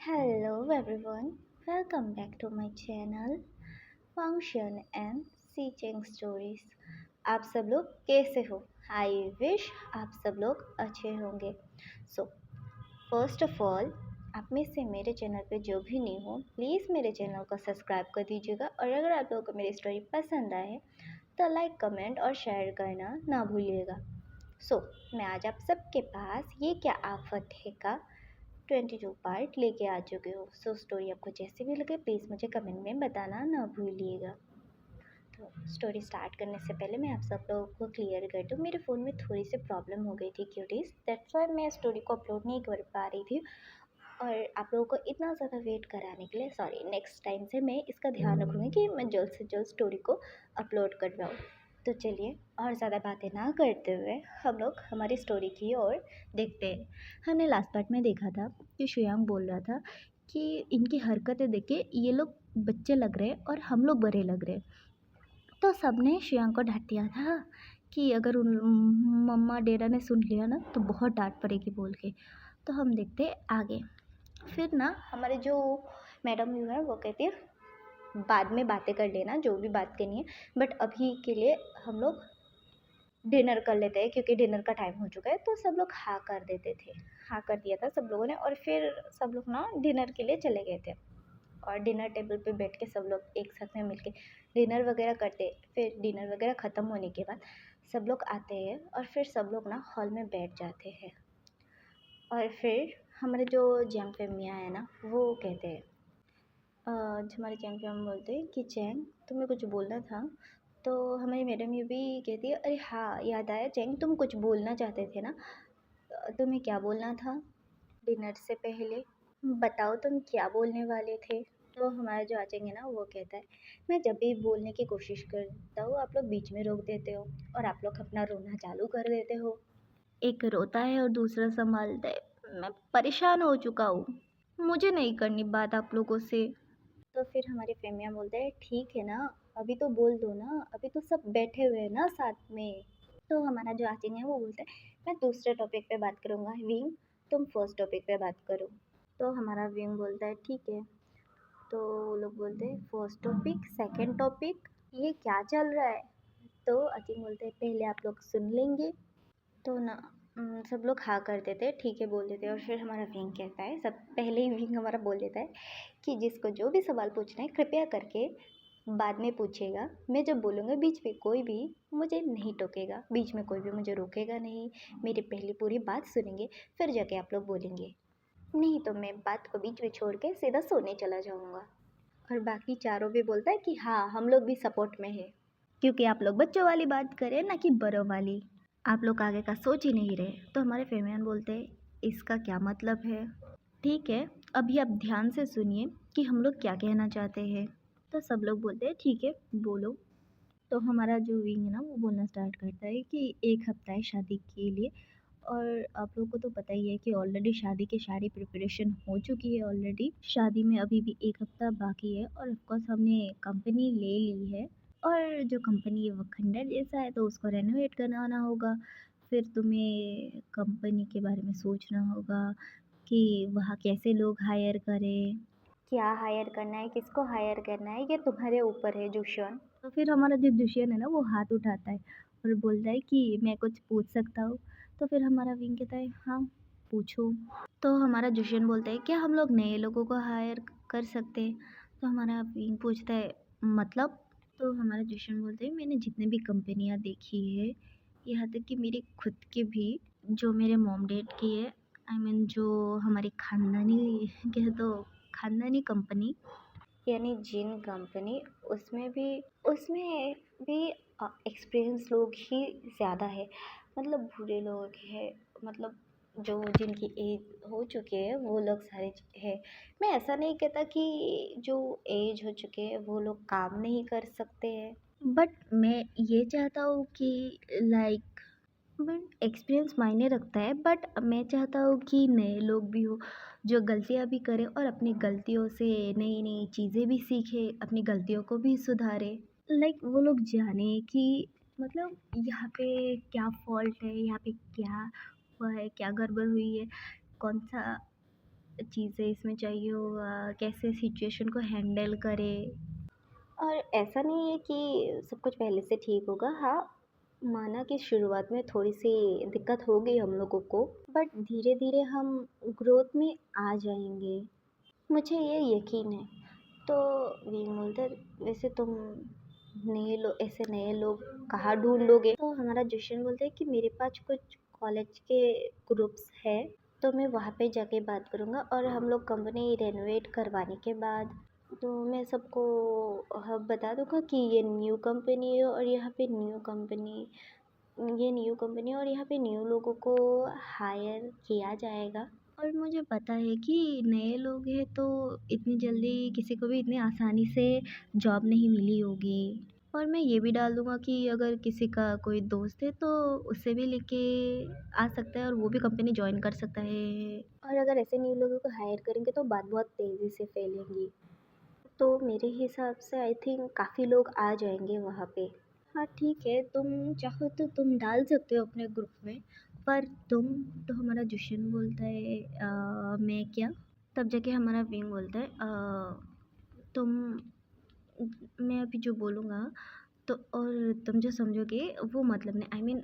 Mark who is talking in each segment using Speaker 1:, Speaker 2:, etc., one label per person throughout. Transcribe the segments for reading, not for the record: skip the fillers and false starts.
Speaker 1: Hello everyone, welcome back to my channel Function and Teaching Stories। आप सब लोग कैसे हो? आई विश आप सब लोग अच्छे होंगे। सो फर्स्ट ऑफ ऑल, आप में से मेरे चैनल पे जो भी न्यू हो प्लीज़ मेरे चैनल को सब्सक्राइब कर दीजिएगा, और अगर आप लोगों को मेरी स्टोरी पसंद आए तो लाइक कमेंट और शेयर करना ना भूलिएगा। मैं आज आप सबके पास ये क्या आफत है का 22 पार्ट लेके आ चुके हो। स्टोरी आपको जैसे भी लगे प्लीज़ मुझे कमेंट में बताना ना भूलिएगा। तो स्टोरी स्टार्ट करने से पहले मैं आप सब लोगों को क्लियर कर दूँ, मेरे फ़ोन में थोड़ी सी प्रॉब्लम हो गई थी क्यूटीज़, दैट्स वाई मैं स्टोरी को अपलोड नहीं कर पा रही थी, और आप लोगों को इतना ज़्यादा वेट कराने के लिए सॉरी। नेक्स्ट टाइम से मैं इसका ध्यान रखूँगी कि मैं जल्द से जल्द स्टोरी को अपलोड कर पाऊँ। तो चलिए और ज़्यादा बातें ना करते हुए हम लोग हमारी स्टोरी की ओर देखते हैं। हमने लास्ट पार्ट में देखा था कि श्रेयांक बोल रहा था कि इनकी हरकतें देख के ये लोग बच्चे लग रहे हैं और हम लोग बड़े लग रहे हैं। तो सबने श्रेयांक को डांट दिया था कि अगर उन मम्मा डेरा ने सुन लिया ना तो बहुत डांट पड़ेगी बोल के। तो हम देखते हैं आगे। फिर ना हमारे जो मैडम है वो कहती है बाद में बातें कर लेना जो भी बात करनी है, बट अभी के लिए हम लोग डिनर कर लेते हैं क्योंकि डिनर का टाइम हो चुका है। तो सब लोग हाँ कर देते थे, हाँ कर दिया था सब लोगों ने, और फिर सब लोग ना डिनर के लिए चले गए थे। और डिनर टेबल पे बैठ के सब लोग एक साथ में मिलके डिनर वगैरह करते। फिर डिनर वगैरह ख़त्म होने के बाद सब लोग आते हैं और फिर सब लोग ना हॉल में बैठ जाते हैं। और फिर हमारे जो जैंग मियाँ है ना वो कहते हैं, जो हमारे चैंग पे हम बोलते हैं कि चैंग तुम्हें कुछ बोलना था। तो हमारी मैडम ये भी कहती है अरे हाँ याद आया चैंग, तुम कुछ बोलना चाहते थे ना, तुम्हें क्या बोलना था डिनर से पहले, बताओ तुम क्या बोलने वाले थे। तो हमारा जो आचेंगे ना वो कहता है मैं जब भी बोलने की कोशिश करता हूँ आप लोग बीच में रोक देते हो और आप लोग अपना रोना चालू कर देते हो। एक रोता है और दूसरा संभालता है। मैं परेशान हो चुका हूँ, मुझे नहीं करनी बात आप लोगों से। तो फिर हमारी फेमिया बोलते हैं ठीक है ना, अभी तो बोल दो ना, अभी तो सब बैठे हुए हैं ना साथ में। तो हमारा जो आचिंग है वो बोलता है मैं दूसरे टॉपिक पे बात करूँगा, विंग तुम फर्स्ट टॉपिक पे बात करो। तो हमारा विंग बोलता है ठीक है। तो वो लोग बोलते हैं फर्स्ट टॉपिक सेकंड टॉपिक ये क्या चल रहा है। तो आचिंग बोलते हैं पहले आप लोग सुन लेंगे। तो ना सब लोग हाँ कर देते हैं, ठीक है बोल देते हैं। और फिर हमारा विंग कहता है, सब पहले ही विंग हमारा बोल देता है कि जिसको जो भी सवाल पूछना है कृपया करके बाद में पूछेगा, मैं जब बोलूँगा बीच में कोई भी मुझे नहीं टोकेगा, बीच में कोई भी मुझे रोकेगा नहीं, मेरी पहली पूरी बात सुनेंगे फिर जाके आप लोग बोलेंगे, नहीं तो मैं बात को बीच में छोड़ के सीधा सोने चला जाऊँगा। और बाकी चारों भी बोलता है कि हाँ हम लोग भी सपोर्ट में है, क्योंकि आप लोग बच्चों वाली बात करें ना कि बड़ों वाली, आप लोग आगे का सोच ही नहीं रहे। तो हमारे फेमियन बोलते हैं इसका क्या मतलब है। ठीक है, अभी आप ध्यान से सुनिए कि हम लोग क्या कहना चाहते हैं। तो सब लोग बोलते हैं ठीक है बोलो। तो हमारा जो विंग है ना वो बोलना स्टार्ट करता है कि एक हफ्ता है शादी के लिए, और आप लोगों को तो पता ही है कि ऑलरेडी शादी की सारी प्रिपरेशन हो चुकी है। ऑलरेडी शादी में अभी भी एक हफ्ता बाकी है, और ऑफकोर्स हमने कंपनी ले ली है, और जो कंपनी है वो खंडर जैसा है तो उसको रेनोवेट कराना होगा। फिर तुम्हें कंपनी के बारे में सोचना होगा कि वहाँ कैसे लोग हायर करें, क्या हायर करना है, किसको हायर करना है, ये तुम्हारे ऊपर है दुष्यंत। तो फिर हमारा जो दुष्यंत है ना वो हाथ उठाता है और बोलता है कि मैं कुछ पूछ सकता हूँ। तो फिर हमारा विंग कहता है हाँ पूछो। तो हमारा दुष्यंत बोलता है क्या हम लोग नए लोगों को हायर कर सकते हैं। तो हमारा विंग पूछता है मतलब। तो हमारा दुष्यंत बोलता है मैंने जितने भी कंपनियाँ देखी है, यहाँ तक कि मेरी खुद की भी, जो मेरे मॉम डैड की है, आई मीन जो हमारी खानदानी कह तो खानदानी कंपनी, यानी जिन कंपनी, उसमें भी एक्सपीरियंस लोग ही ज़्यादा है, मतलब बूढ़े लोग हैं, मतलब जो जिनकी एज हो चुकी है वो लोग सारे हैं। मैं ऐसा नहीं कहता कि जो एज हो चुके हैं वो लोग काम नहीं कर सकते हैं, बट मैं ये चाहता हूँ कि लाइक बट एक्सपीरियंस मायने रखता है, बट मैं चाहता हूँ कि नए लोग भी हो जो गलतियाँ भी करें और अपनी गलतियों से नई नई चीज़ें भी सीखे, अपनी गलतियों को भी सुधारे। लाइक वो लोग जाने कि मतलब यहाँ पे क्या फॉल्ट है, यहाँ पे क्या हुआ है, क्या गड़बड़ हुई है, कौन सा चीज़ें इसमें चाहिए होगा, कैसे सिचुएशन को हैंडल करे। और ऐसा नहीं है कि सब कुछ पहले से ठीक होगा। हाँ, माना कि शुरुआत में थोड़ी-सी दिक्कत होगी हम लोगों को, बट धीरे-धीरे हम ग्रोथ में आ जाएँगे, मुझे ये यकीन है। तो ये बोलते वैसे तुम ऐसे नए लोग कहाँ ढूँढोगे? तो हमारा जशन बोलता है कि मेरे पास कुछ कॉलेज के ग्रुप्स है, तो मैं वहाँ पे जाके बात करूँगा और हम लोग कंपनी रेनोवेट करवाने के बाद तो मैं सबको बता दूँगा कि ये न्यू कंपनी है और यहाँ पे न्यू लोगों को हायर किया जाएगा। और मुझे पता है कि नए लोग हैं तो इतनी जल्दी किसी को भी इतनी आसानी से जॉब नहीं मिली होगी। और मैं ये भी डाल दूँगा कि अगर किसी का कोई दोस्त है तो उसे भी लेके आ सकता है और वो भी कंपनी जॉइन कर सकता है। और अगर ऐसे न्यू लोगों को हायर करेंगे तो बात बहुत तेज़ी से फैलेंगी। तो मेरे हिसाब से आई थिंक काफ़ी लोग आ जाएंगे वहाँ पे। हाँ ठीक है, तुम चाहो तो तुम डाल सकते हो अपने ग्रुप में, पर तुम तो हमारा जुशन बोलता है मैं क्या? तब जाके हमारा विंग बोलता है तुम मैं अभी जो बोलूँगा तो और तुम जो समझोगे वो मतलब नहीं, आई मीन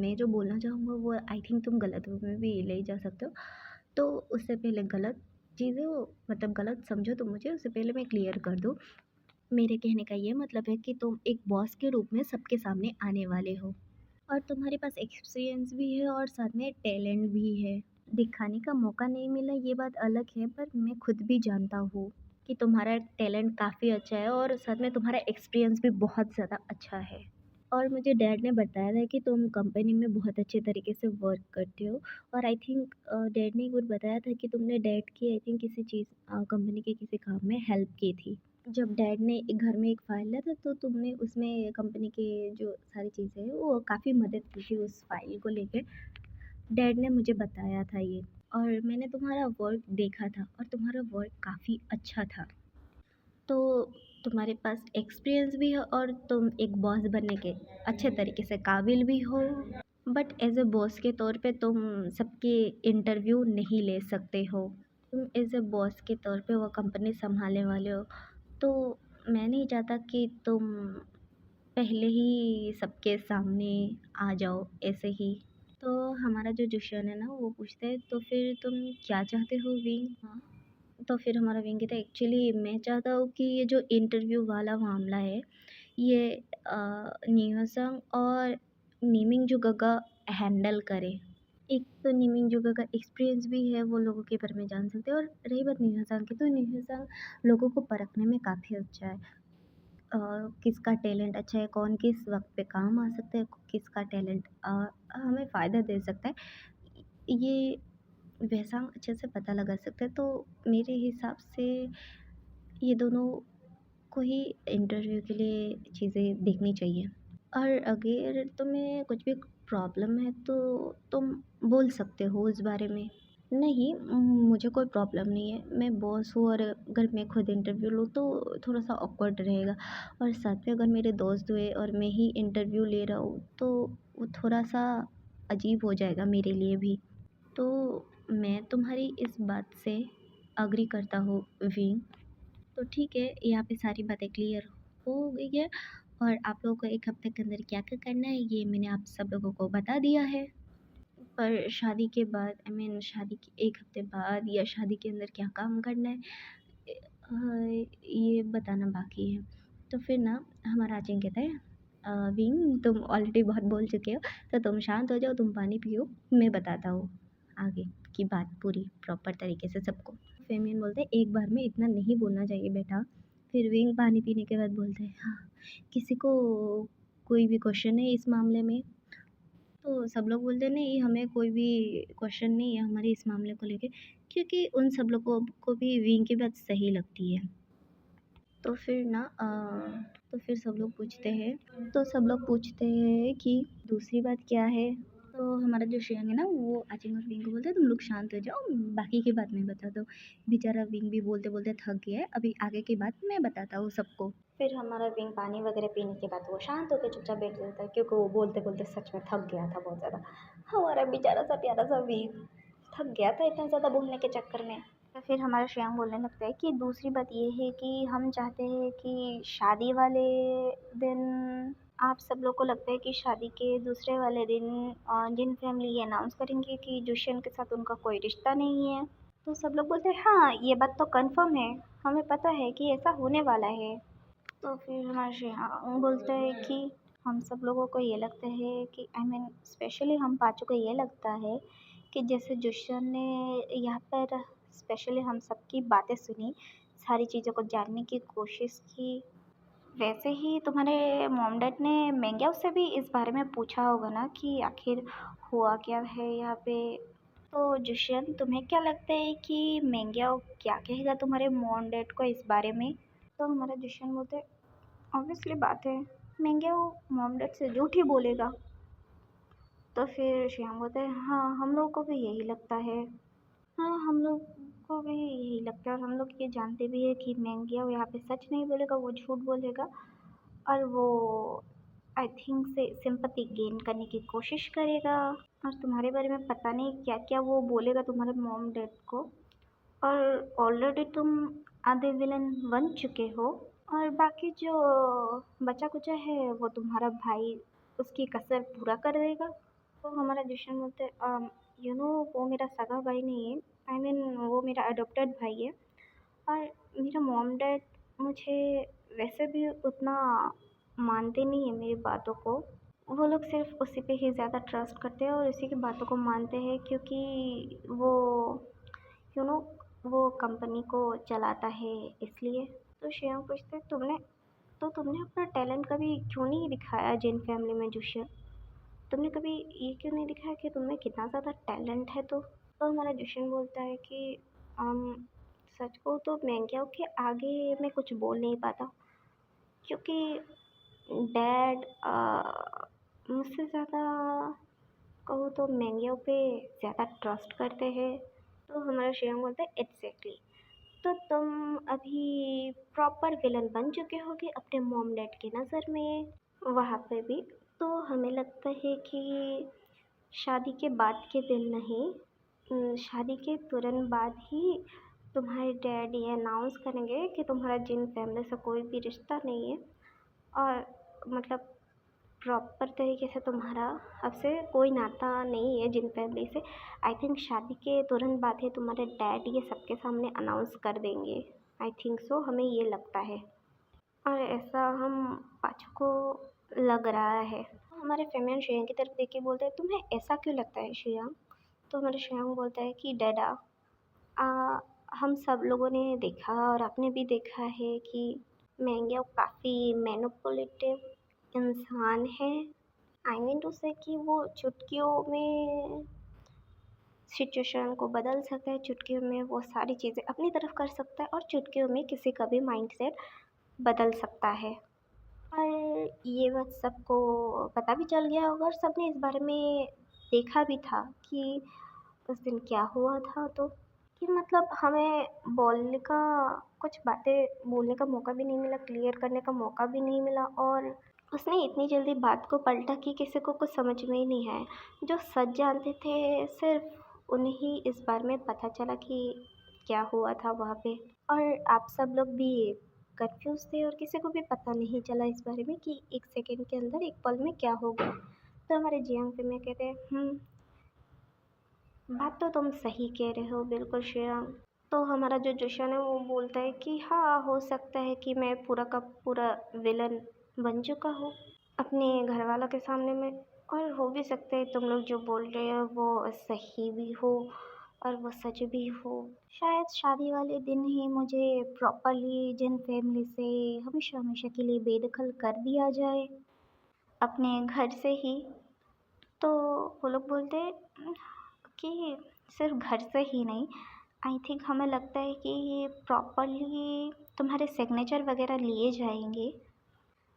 Speaker 1: मैं जो बोलना चाहूँगा वो आई थिंक तुम गलत वे में भी ले जा सकते हो। तो उससे पहले गलत चीज़ें वो मतलब गलत समझो तो मुझे उससे पहले मैं क्लियर कर दूँ। मेरे कहने का ये मतलब है कि तुम एक बॉस के रूप में सबके सामने आने वाले हो और तुम्हारे पास एक्सपीरियंस भी है और साथ में टैलेंट भी है। दिखाने का मौका नहीं मिला ये बात अलग है, पर मैं खुद भी जानता हूँ कि तुम्हारा टैलेंट काफ़ी अच्छा है और साथ में तुम्हारा एक्सपीरियंस भी बहुत ज़्यादा अच्छा है। और मुझे डैड ने बताया था कि तुम कंपनी में बहुत अच्छे तरीके से वर्क करते हो। और आई थिंक डैड ने एक बार बताया था कि तुमने डैड की आई थिंक किसी चीज़ कंपनी के किसी काम में हेल्प की थी। जब डैड ने एक घर में एक फ़ाइल लिया था तो तुमने उसमें कंपनी के जो सारी चीज़ें हैं वो काफ़ी मदद की थी उस फ़ाइल को लेके। डैड ने मुझे बताया था ये और मैंने तुम्हारा वर्क देखा था और तुम्हारा वर्क काफ़ी अच्छा था। तो तुम्हारे पास एक्सपीरियंस भी है और तुम एक बॉस बनने के अच्छे तरीके से काबिल भी हो। बट एज़ अ बॉस के तौर पे तुम सबके इंटरव्यू नहीं ले सकते हो। तुम एज़ अ बॉस के तौर पे वो कंपनी सँभालने वाले हो। तो मैं नहीं चाहता कि तुम पहले ही सबके सामने आ जाओ ऐसे ही। तो हमारा जो जुशन है ना वो पूछता है तो फिर तुम क्या चाहते हो विंग? हाँ, तो फिर हमारा विंग कहता है एक्चुअली मैं चाहता हूँ कि ये जो इंटरव्यू वाला मामला है ये न्योसंग और नीमिंग जुगों हैंडल करे। एक तो नीमिंग जुगों का एक्सपीरियंस भी है, वो लोगों के बारे में जान सकते हैं और रही बात न्योसंग की तो न्योसंग लोगों को परखने में काफ़ी अच्छा है। किसका टैलेंट अच्छा है, कौन किस वक़्त पे काम आ सकता है, किसका टैलेंट हमें फ़ायदा दे सकता है, ये वैसा अच्छे से पता लगा सकते हैं। तो मेरे हिसाब से ये दोनों को ही इंटरव्यू के लिए चीज़ें देखनी चाहिए। और अगर तुम्हें कुछ भी प्रॉब्लम है तो तुम बोल सकते हो उस बारे में। नहीं, मुझे कोई प्रॉब्लम नहीं है। मैं बॉस हूँ और अगर मैं खुद इंटरव्यू लूँ तो थोड़ा-सा ऑकवर्ड रहेगा और साथ में अगर मेरे दोस्त हुए और मैं ही इंटरव्यू ले रहा हूँ तो वो थोड़ा-सा अजीब हो जाएगा मेरे लिए भी। तो मैं तुम्हारी इस बात से एग्री करता हूँ वी। तो ठीक है, यहाँ पे सारी बातें क्लियर हो गई है और आप लोगों को 1 हफ्ते के अंदर क्या-क्या करना है ये मैंने आप सब लोगों को बता दिया है। पर शादी के बाद आई मीन शादी के 1 हफ्ते बाद या शादी के अंदर क्या काम करना है ये बताना बाकी है। तो फिर ना हमारा अजय कहता है विंग तुम ऑलरेडी बहुत बोल चुके हो तो तुम शांत हो जाओ, तुम पानी पियो, मैं बताता हूँ आगे की बात पूरी प्रॉपर तरीके से सबको। फेमियन बोलते हैं एक बार में इतना नहीं बोलना चाहिए बेटा। फिर विंग पानी पीने के बाद बोलते हैं हाँ, किसी को कोई भी क्वेश्चन है इस मामले में? तो सब लोग बोलते हैं नहीं हमें कोई भी क्वेश्चन नहीं है हमारे इस मामले को लेके, क्योंकि उन सब लोगों को भी विंग की बात सही लगती है। तो फिर ना तो फिर सब लोग पूछते हैं कि दूसरी बात क्या है? तो हमारा जो शेयंग है ना वो आचिंग और विंग को बोलता है तुम लोग शांत हो जाओ, बाकी की बात मैं बताता हूँ। बेचारा विंग भी बोलते-बोलते थक गया है, अभी आगे की बात मैं बताता हूँ सबको। फिर हमारा विंग पानी वगैरह पीने के बाद वो शांत होकर चुपचाप बैठ जाता है क्योंकि वो बोलते-बोलते सच में थक गया था बहुत ज़्यादा। हमारा बेचारा सा प्यारा सा विंग थक गया था इतना ज़्यादा बोलने के चक्कर में। तो फिर हमारा श्रेयांक बोलने लगता है कि दूसरी बात ये है कि हम चाहते हैं कि शादी वाले दिन आप सब लोग को लगता है कि शादी के दूसरे वाले दिन जिन फैमिली ये अनाउंस करेंगे कि दुष्यंत के साथ उनका कोई रिश्ता नहीं है। तो सब लोग बोलते हैं हाँ ये बात तो कंफर्म है, हमें पता है कि ऐसा होने वाला है। तो फिर हमारा श्रेयांक बोलता है कि हम सब लोगों को ये लगता है कि स्पेशली हम पाँचों को ये लगता है कि जैसे दुष्यंत ने यहाँ पर स्पेशली हम सबकी बातें सुनी, सारी चीज़ों को जानने की कोशिश की, वैसे ही तुम्हारे मॉम डैड ने मैंग्याओ से भी इस बारे में पूछा होगा ना कि आखिर हुआ क्या है यहाँ पे। तो दुष्यंत तुम्हें क्या लगता है कि मैंग्याओ क्या कहेगा तुम्हारे मॉम डैड को इस बारे में? तो हमारा दुष्यंत बोलते ऑब्वियसली बात है, मैंग्याओ मॉम डैड से झूठ ही बोलेगा। तो फिर श्याम बोलते हैं हाँ हम लोग को भी यही लगता है। हाँ हम लोग को भी यही लगता है और हम लोग ये जानते भी है कि मैंग्याओ यहाँ पे सच नहीं बोलेगा, वो झूठ बोलेगा और वो आई थिंक से सिंपैथी गेन करने की कोशिश करेगा और तुम्हारे बारे में पता नहीं क्या क्या वो बोलेगा तुम्हारे मॉम डैड को। और ऑलरेडी तुम आधे विलन बन चुके हो और बाकी जो बचा कुचा है वो तुम्हारा भाई उसकी कसर पूरा कर देगा। तो हमारा दुश्मन बोलते यू नो वो मेरा सगा भाई नहीं है, वो मेरा अडॉप्टेड भाई है और मेरा मॉम डैड मुझे वैसे भी उतना मानते नहीं है मेरी बातों को। वो लोग सिर्फ उसी पे ही ज़्यादा ट्रस्ट करते हैं और उसी की बातों को मानते हैं क्योंकि वो यू नो वो कंपनी को चलाता है इसलिए। तो श्रेयांक पूछते तुमने अपना टैलेंट कभी क्यों नहीं दिखाया जिन फैमिली में जोशिया? तुमने कभी ये क्यों नहीं दिखाया कि तुम्हें कितना ज़्यादा टैलेंट है? तो हमारा जोशन बोलता है कि सच को तो मैंग्याओ के आगे मैं कुछ बोल नहीं पाता क्योंकि डैड मुझसे ज़्यादा कहूँ तो मैंग्याओ पे ज़्यादा ट्रस्ट करते हैं। तो हमारा श्रेयांक बोलता है एग्जैक्टली, तो तुम अभी प्रॉपर विलन बन चुके होगे अपने मॉम डैड की नज़र में वहाँ पे भी। तो हमें लगता है कि शादी के बाद के दिन नहीं, शादी के तुरंत बाद ही तुम्हारे डैड ये अनाउंस करेंगे कि तुम्हारा जिन फैमिली से कोई भी रिश्ता नहीं है और मतलब प्रॉपर तरीके से तुम्हारा अब से कोई नाता नहीं है जिन फैमिली से। आई थिंक शादी के तुरंत बाद ही तुम्हारे डैड ये सबके सामने अनाउंस कर देंगे। आई थिंक सो, हमें ये लगता है और ऐसा हम पाँचों को लग रहा है। हमारे फेमियन श्रेयांक की तरफ देख के बोलते हैं तुम्हें ऐसा क्यों लगता है श्रेयांक? तो हमारे श्रेयांक बोलता है कि डैडा हम सब लोगों ने देखा और आपने भी देखा है कि मैंग्याओ काफ़ी मैनिपुलेटिव इंसान है। आई मीन टू से कि वो चुटकियों में सिचुएशन को बदल सकता है, चुटकियों में वो सारी चीज़ें अपनी तरफ कर सकता है और चुटकियों में किसी का भी माइंडसेट बदल सकता है। और ये बात सबको पता भी चल गया होगा और सबने इस बारे में देखा भी था कि उस दिन क्या हुआ था। तो कि मतलब हमें बोलने का कुछ बातें बोलने का मौका भी नहीं मिला, क्लियर करने का मौका भी नहीं मिला और उसने इतनी जल्दी बात को पलटा कि किसी को कुछ समझ में ही नहीं आया। जो सच जानते थे सिर्फ उन्हें ही इस बारे में पता चला कि क्या हुआ था वहाँ पे और आप सब लोग भी कंफ्यूज थे और किसी को भी पता नहीं चला इस बारे में कि एक सेकंड के अंदर एक पल में क्या हो गया। तो हमारे जियांग पे में कहते हैं बात तो तुम सही कह रहे हो बिल्कुल श्रेयांग। तो हमारा जो जोशन है वो बोलता है कि हाँ हो सकता है कि मैं पूरा का पूरा विलन बन चुका हूँ अपने घर वालों के सामने में और हो भी सकता है तुम लोग जो बोल रहे हो वो सही भी हो और वो सच भी हो। शायद शादी वाले दिन ही मुझे प्रॉपरली जिन फैमिली से हमेशा हमेशा के लिए बेदखल कर दिया जाए अपने घर से ही। तो वो लोग बोलते हैं कि सिर्फ घर से ही नहीं, आई थिंक हमें लगता है कि प्रॉपरली तुम्हारे सिग्नेचर वगैरह लिए जाएंगे।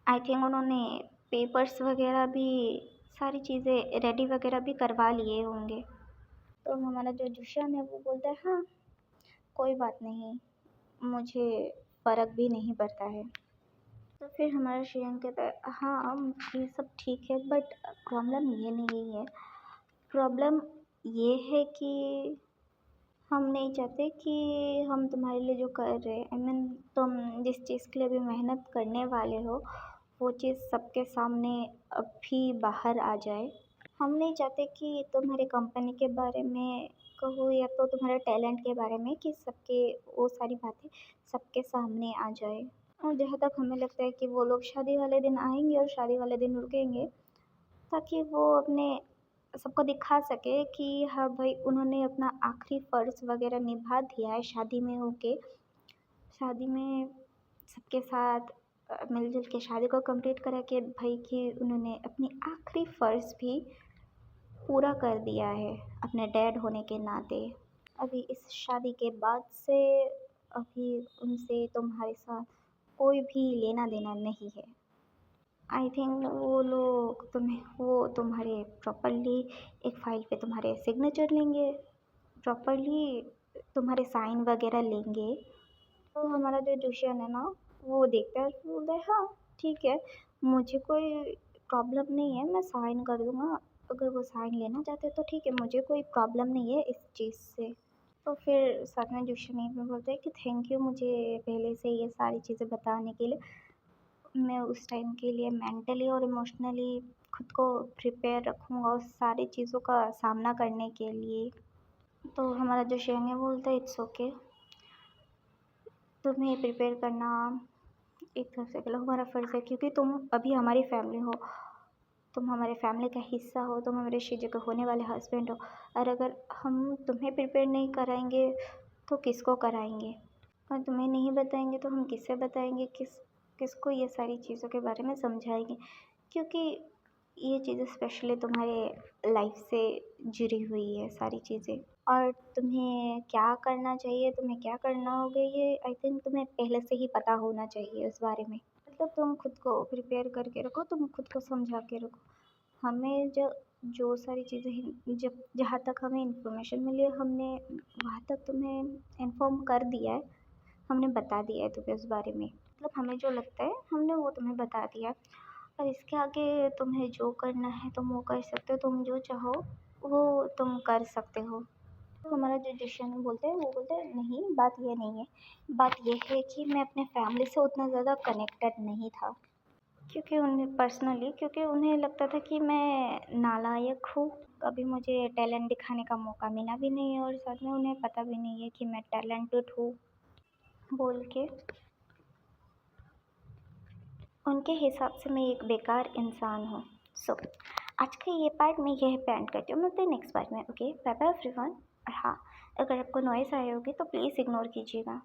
Speaker 1: आई थिंक उन्होंने पेपर्स वगैरह भी सारी चीज़ें रेडी वगैरह भी करवा लिए होंगे। तो हमारा जो जुशन है वो बोलता है हाँ कोई बात नहीं, मुझे फ़र्क भी नहीं पड़ता है। तो फिर हमारा श्रेयांक कहता है हाँ ये सब ठीक है बट प्रॉब्लम ये नहीं है, प्रॉब्लम ये है कि हम नहीं चाहते कि हम तुम्हारे लिए जो कर रहे हैं, आई मीन तुम जिस चीज़ के लिए भी मेहनत करने वाले हो, वो चीज़ सबके सामने अभी बाहर आ जाए। हम नहीं चाहते कि तुम्हारी कंपनी के बारे में कहो या तो तुम्हारे टैलेंट के बारे में कि सबके वो सारी बातें सबके सामने आ जाए। और जहाँ तक हमें लगता है कि वो लोग शादी वाले दिन आएँगे और शादी वाले दिन रुकेंगे, ताकि वो अपने सबको दिखा सके कि हाँ भाई, उन्होंने अपना आखिरी फ़र्ज़ वग़ैरह निभा दिया है शादी में होके। शादी में सबके साथ मिल-जुल के शादी को कंप्लीट करा के भाई कि उन्होंने अपनी आखिरी फ़र्ज़ भी पूरा कर दिया है अपने डैड होने के नाते। अभी इस शादी के बाद से अभी उनसे तुम्हारे साथ कोई भी लेना-देना नहीं है। आई थिंक वो तुम्हारे प्रॉपर्ली एक फ़ाइल पे तुम्हारे सिग्नेचर लेंगे, प्रॉपर्ली तुम्हारे साइन वग़ैरह लेंगे। तो हमारा जो ट्यूशन है ना, वो देखता है तो बोलता है हाँ, ठीक है, मुझे कोई प्रॉब्लम नहीं है, मैं साइन कर दूँगा। अगर वो साइन लेना चाहते हैं तो ठीक है, मुझे कोई प्रॉब्लम नहीं है इस चीज़ से। तो फिर साथ में ट्यूशन यहीं पे बोलते हैं कि थैंक यू मुझे पहले से ये सारी चीज़ें बताने के लिए। मैं उस टाइम के लिए मेंटली और इमोशनली खुद को प्रिपेयर रखूँगा उस सारी चीज़ों का सामना करने के लिए। तो हमारा जो शेंग है बोलता है इट्स ओके, तुम्हें प्रिपेयर करना एक तरफ से कह हमारा फ़र्ज़ है, क्योंकि तुम अभी हमारी फैमिली हो, तुम हमारे फैमिली का हिस्सा हो, तुम हमारे शीजू के होने वाले हस्बैंड हो। और अगर हम तुम्हें प्रिपेयर नहीं कराएंगे तो किसको कराएंगे? और तुम्हें नहीं बताएंगे तो हम किससे बताएंगे, किसको ये सारी चीज़ों के बारे में समझाएंगे? क्योंकि ये चीज़ें स्पेशली तुम्हारे लाइफ से जुड़ी हुई है सारी चीज़ें। और तुम्हें क्या करना चाहिए, तुम्हें क्या करना होगा, ये आई थिंक तुम्हें पहले से ही पता होना चाहिए उस बारे में। मतलब तुम खुद को प्रिपेयर करके रखो, तुम खुद को समझा के रखो। हमें जो जो सारी चीज़ें हैं, जब जहाँ तक हमें इन्फॉर्मेशन मिली है, हमने वहाँ तक तुम्हें इन्फॉर्म कर दिया है, हमने बता दिया है तुम्हें उस बारे में। मतलब हमें जो लगता है हमने वो तुम्हें बता दिया है। और इसके आगे तुम्हें जो करना है तुम वो कर सकते हो, तुम जो चाहो वो तुम कर सकते हो। तो हमारा जो डिसीजन बोलते हैं वो बोलते हैं नहीं, बात ये नहीं है, बात ये है कि मैं अपने फैमिली से उतना ज़्यादा कनेक्टेड नहीं था, क्योंकि उन्हें लगता था कि मैं नालायक हूँ। कभी मुझे टैलेंट दिखाने का मौका मिला भी नहीं है और साथ में उन्हें पता भी नहीं है कि मैं टैलेंटेड हूँ बोल के। उनके हिसाब से मैं एक बेकार इंसान हूँ। सो आज का ये पार्ट मैं यहीं पे एंड करती हूँ, मिलते हैं नेक्स्ट पार्ट में। Okay, bye bye everyone. और हाँ, अगर आपको नॉइज़ आई होगी तो प्लीज़ इग्नोर कीजिएगा।